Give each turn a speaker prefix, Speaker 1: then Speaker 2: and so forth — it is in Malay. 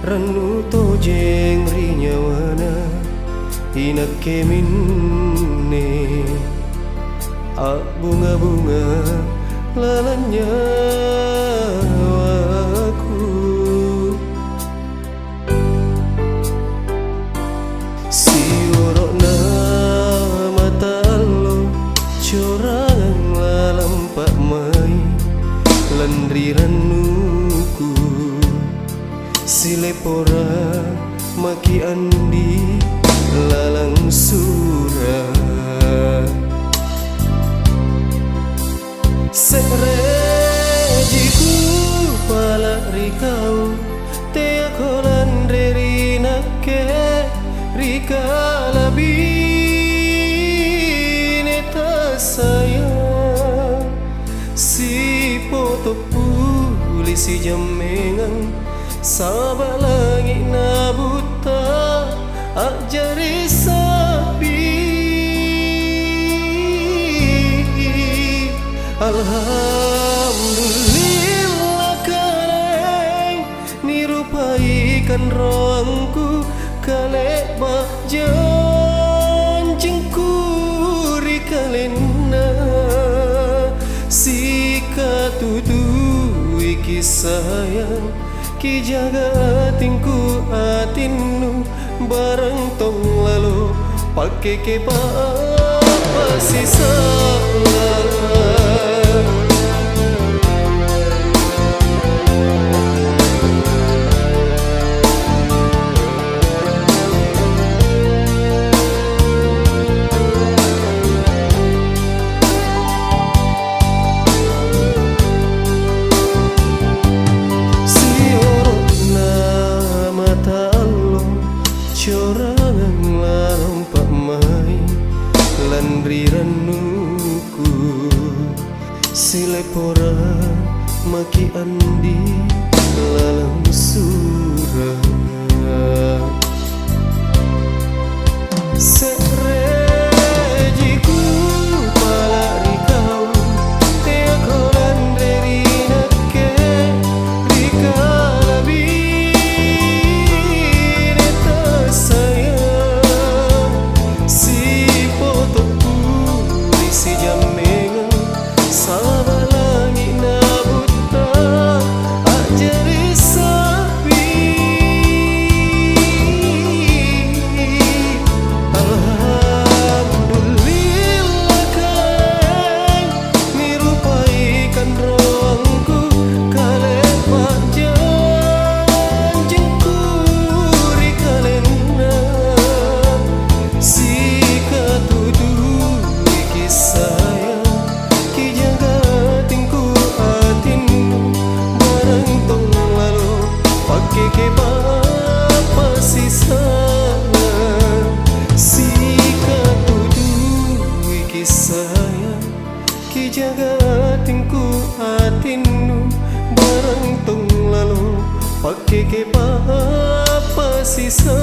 Speaker 1: Ranu tojeng rinyawana inak keminne bunga-bunga lalanya aku siorokna mata lo corang lalampak mai landri ranuku silepora maki andi lalang surah serejiku pala rikau te kolan rerina ke rika labine ta sayang si poto polisi jamengan sabak lagi na buta ajari sapi alhamdulillah kareng nirupaikan roangku kalek bak janjingku rikalena si katutu iki sayang ki jaga tingku atinu bareng tong lalu pakai ke apa sisa corangan lalampak mai landri ranuku silepora maki andi lalang surah serejiku pala rikau tea kolan rerina ke rika labine ta sayang si poto polisi jamengan sabak lagi na buta ajari sapi alhamdulillah kareng nirupaikan roangku kalek pak janjingku rikalena si katudu iki sayang ki jaga tingku atinu barang tong lalu pakai ke apa sisa si katudu iki sayang ki jaga tingku atinu barang tong lalu pakai ke apa sisa